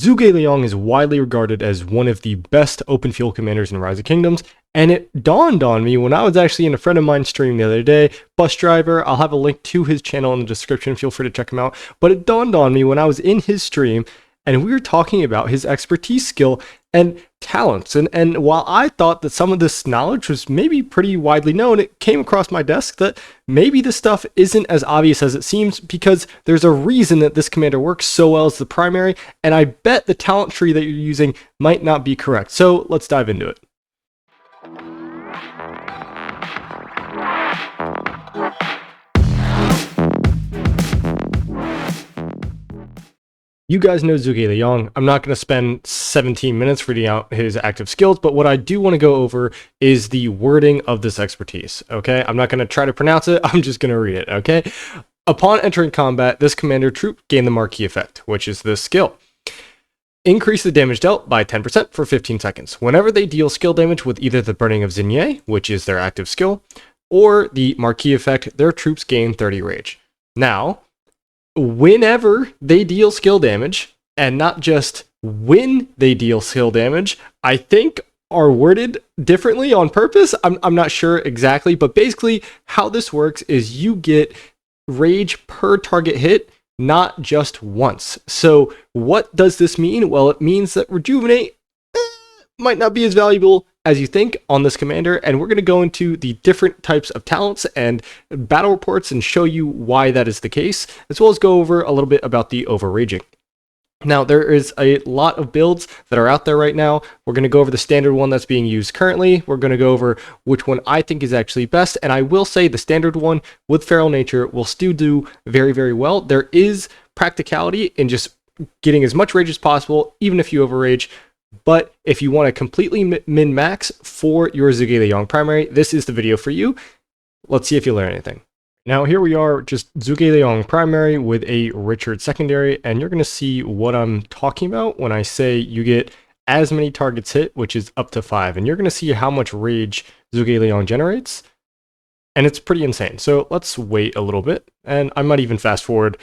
Zhuge Liang is widely regarded as one of the best open field commanders in Rise of Kingdoms, and it dawned on me when I was actually in a friend of mine's stream the other day, Busdriver. I'll have a link to his channel in the description, feel free to check him out. But it dawned on me when I was in his stream and we were talking about his expertise, skill, and talents. And while I thought that some of this knowledge was maybe pretty widely known, it came across my desk that maybe this stuff isn't as obvious as it seems, because there's a reason that this commander works so well as the primary, and I bet the talent tree that you're using might not be correct. So let's dive into it. You guys know Zhuge Liang. I'm not going to spend 17 minutes reading out his active skills, but what I do want to go over is the wording of this expertise, okay? I'm not going to try to pronounce it, I'm just going to read it, okay? Upon entering combat, this commander troop gained the marquee effect, which is this skill. Increase the damage dealt by 10% for 15 seconds. Whenever they deal skill damage with either the Burning of Xingye, which is their active skill, or the marquee effect, their troops gain 30 rage. Now, whenever they deal skill damage, and not just when they deal skill damage, I think are worded differently on purpose. I'm not sure exactly, but basically how this works is you get rage per target hit, not just once. So what does this mean? Well, it means that rejuvenate might not be as valuable as you think on this commander, and we're going to go into the different types of talents and battle reports and show you why that is the case, as well as go over a little bit about the overraging. Now, there is a lot of builds that are out there right now. We're going to go over the standard one that's being used currently. We're going to go over which one I think is actually best, and I will say the standard one with Feral Nature will still do very, very well. There is practicality in just getting as much rage as possible, even if you overrage. But if you want to completely min-max for your Zhuge Liang primary, this is the video for you. Let's see if you learn anything. Now here we are, just Zhuge Liang primary with a Richard secondary, and you're going to see what I'm talking about when I say you get as many targets hit, which is up to 5. And you're going to see how much rage Zhuge Liang generates, and it's pretty insane. So let's wait a little bit, and I might even fast forward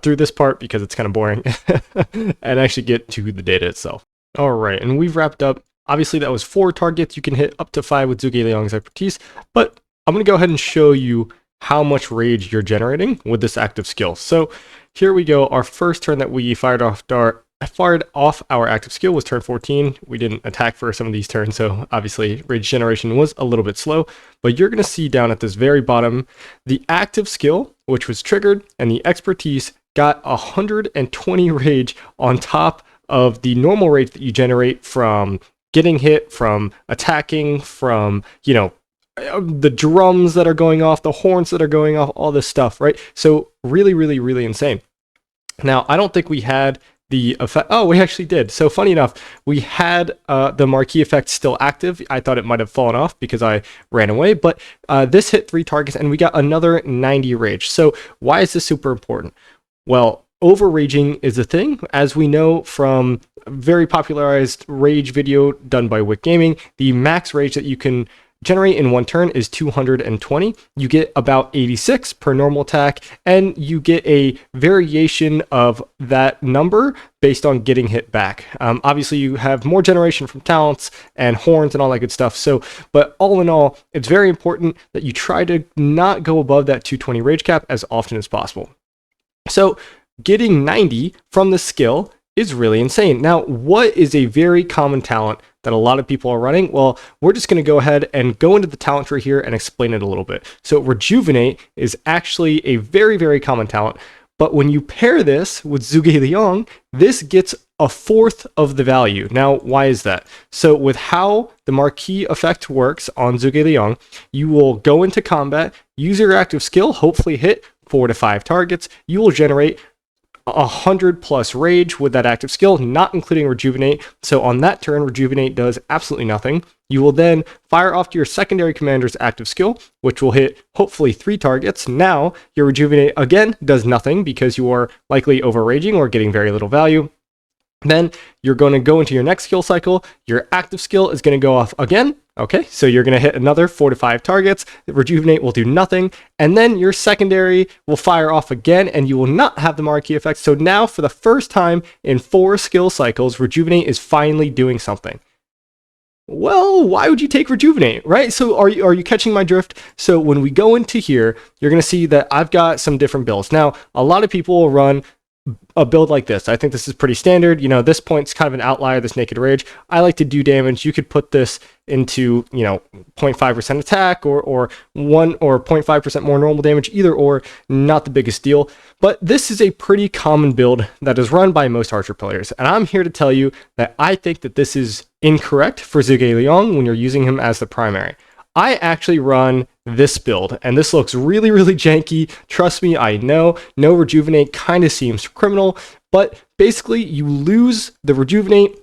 through this part because it's kind of boring, and actually get to the data itself. All right, and we've wrapped up. Obviously, that was 4 targets. You can hit up to 5 with Zhuge Liang's expertise, but I'm going to go ahead and show you how much rage you're generating with this active skill. So here we go. Our first turn that we fired off our active skill was turn 14. We didn't attack for some of these turns, so obviously rage generation was a little bit slow, but you're going to see down at this very bottom, the active skill, which was triggered, and the expertise got 120 rage on top of the normal rage that you generate from getting hit, from attacking, from, you know, the drums that are going off, the horns that are going off, all this stuff, right? So really, really, really insane. Now, I don't think we had the effect. Oh, we actually did. So funny enough, we had the marquee effect still active. I thought it might have fallen off because I ran away, but this hit 3 targets and we got another 90 rage. So why is this super important? Well, overraging is a thing, as we know from a very popularized rage video done by Wick Gaming. The max rage that you can generate in one turn is 220. You get about 86 per normal attack, and you get a variation of that number based on getting hit back. Obviously, you have more generation from talents and horns and all that good stuff. So, but all in all, it's very important that you try to not go above that 220 rage cap as often as possible. So, getting 90 from the skill is really insane. Now, what is a very common talent that a lot of people are running? Well, we're just going to go ahead and go into the talent tree here and explain it a little bit. So rejuvenate is actually a very, very common talent, but when you pair this with Zhuge Liang, this gets 1/4 of the value. Now, why is that? So with how the marquee effect works on Zhuge Liang, you will go into combat, use your active skill, hopefully hit 4 to 5 targets. You will generate 100 plus rage with that active skill, not including rejuvenate. So on that turn, rejuvenate does absolutely nothing. You will then fire off to your secondary commander's active skill, which will hit hopefully 3 targets. Now your rejuvenate again does nothing because you are likely overraging or getting very little value. Then you're going to go into your next skill cycle. Your active skill is going to go off again. Okay, so you're going to hit another 4 to 5 targets. Rejuvenate will do nothing, and then your secondary will fire off again, and you will not have the marquee effect. So now, for the first time in 4 skill cycles, Rejuvenate is finally doing something. Well, why would you take Rejuvenate, right? So are you catching my drift? So when we go into here, you're going to see that I've got some different builds. Now, a lot of people will run a build like this. I think this is pretty standard. You know, this point's kind of an outlier, this Naked Rage. I like to do damage. You could put this into, you know, 0.5% attack or 1 or 0.5% more normal damage, either or, not the biggest deal. But this is a pretty common build that is run by most Archer players. And I'm here to tell you that I think that this is incorrect for Zhuge Liang when you're using him as the primary. I actually run this build, and this looks really, really janky. Trust me, I know. No Rejuvenate kind of seems criminal, but basically you lose the Rejuvenate,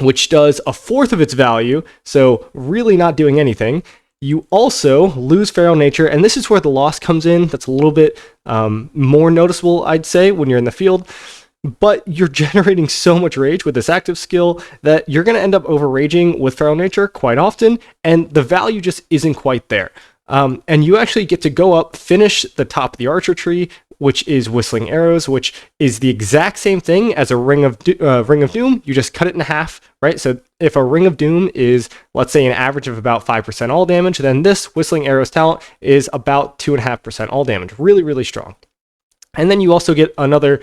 which does 1/4 of its value, so really not doing anything. You also lose Feral Nature, and this is where the loss comes in. That's a little bit more noticeable, I'd say, when you're in the field. But you're generating so much rage with this active skill that you're going to end up overraging with Feral Nature quite often, and the value just isn't quite there. And you actually get to go up, finish the top of the Archer tree, which is Whistling Arrows, which is the exact same thing as a Ring of Doom. You just cut it in half, right? So if a Ring of Doom is, let's say, an average of about 5% all damage, then this Whistling Arrows talent is about 2.5% all damage. Really, really strong. And then you also get another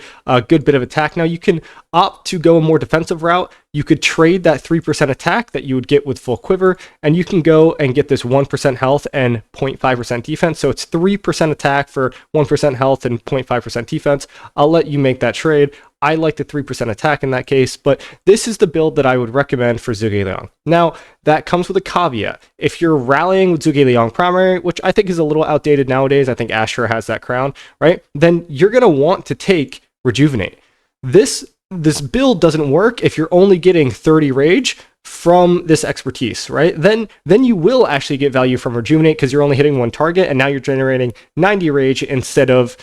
good bit of attack. Now you can opt to go a more defensive route. You could trade that 3% attack that you would get with full quiver, and you can go and get this 1% health and 0.5% defense. So it's 3% attack for 1% health and 0.5% defense. I'll let you make that trade. I like the 3% attack in that case, but this is the build that I would recommend for Zhuge Liang. Now, that comes with a caveat. If you're rallying with Zhuge Liang primary, which I think is a little outdated nowadays, I think Asher has that crown, right? Then you're going to want to take Rejuvenate. This build doesn't work if you're only getting 30 rage from this expertise, right? Then you will actually get value from Rejuvenate because you're only hitting one target, and now you're generating 90 rage instead of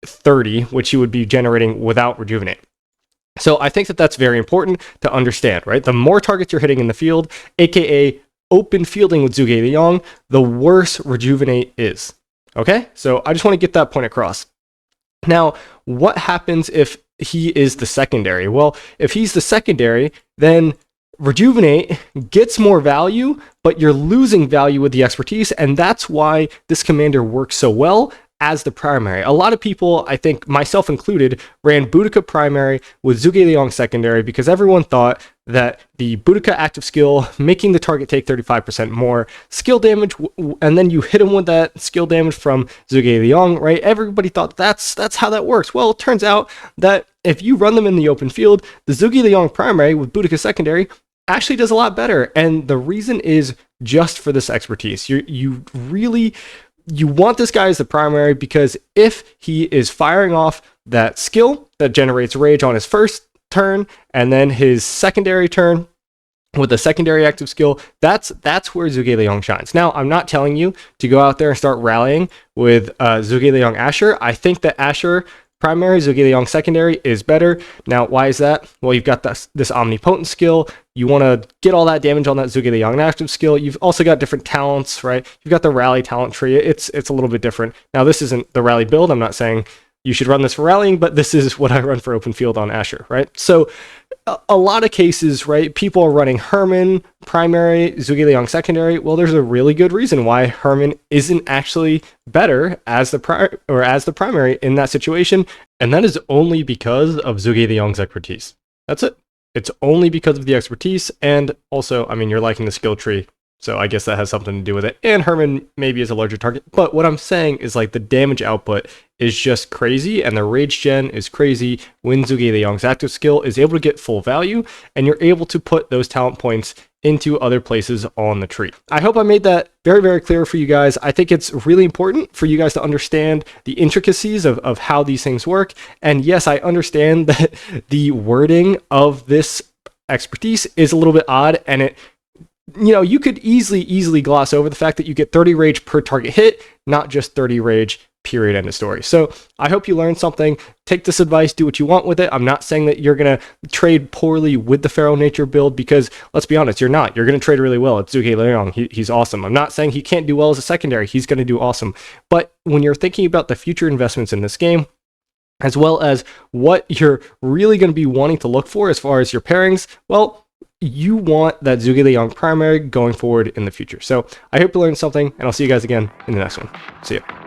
30, which you would be generating without Rejuvenate. So I think that that's very important to understand, right? The more targets you're hitting in the field, aka open fielding with Zhuge Liang, the worse Rejuvenate is. Okay, so I just want to get that point across. Now, what happens if he is the secondary? Well, if he's the secondary, then Rejuvenate gets more value, but you're losing value with the expertise, and that's why this commander works so well as the primary. A lot of people, I think myself included, ran Boudica primary with Zhuge Liang secondary because everyone thought that the Boudica active skill, making the target take 35% more skill damage, and then you hit him with that skill damage from Zhuge Liang, right? Everybody thought that's how that works. Well, it turns out that if you run them in the open field, the Zhuge Liang primary with Boudica secondary actually does a lot better, and the reason is just for this expertise. You want this guy as the primary because if he is firing off that skill that generates rage on his first turn and then his secondary turn with the secondary active skill, that's where Zhuge Liang shines. Now, I'm not telling you to go out there and start rallying with Zhuge Liang Asher. I think that Asher primary, Zhuge Liang secondary is better. Now, why is that? Well, you've got this omnipotent skill. You want to get all that damage on that Zhuge Liang active skill. You've also got different talents, right? You've got the rally talent tree. It's a little bit different. Now, this isn't the rally build. I'm not saying you should run this for rallying, but this is what I run for open field on Asher, right? So a lot of cases, right, people are running Herman primary, Zhuge Liang secondary. Well, there's a really good reason why Herman isn't actually better as the primary in that situation, and that is only because of Zhuge Liang's expertise. That's it. It's only because of the expertise, and also, I mean, you're liking the skill tree, so I guess that has something to do with it. And Herman maybe is a larger target, but what I'm saying is like the damage output is just crazy, and the rage gen is crazy when Zhuge Liang's active skill is able to get full value, and you're able to put those talent points into other places on the tree. I hope I made that very, very clear for you guys. I think it's really important for you guys to understand the intricacies of how these things work. And yes, I understand that the wording of this expertise is a little bit odd, and it, you know, you could easily gloss over the fact that you get 30 rage per target hit, not just 30 rage period, end of story. So I hope you learned something. Take this advice, do what you want with it. I'm not saying that you're going to trade poorly with the Feral Nature build, because let's be honest, you're not. You're going to trade really well. It's Zhuge Liang. He's awesome. I'm not saying he can't do well as a secondary. He's going to do awesome. But when you're thinking about the future investments in this game, as well as what you're really going to be wanting to look for as far as your pairings, well, you want that Zhuge Liang primary going forward in the future. So I hope you learned something, and I'll see you guys again in the next one. See ya.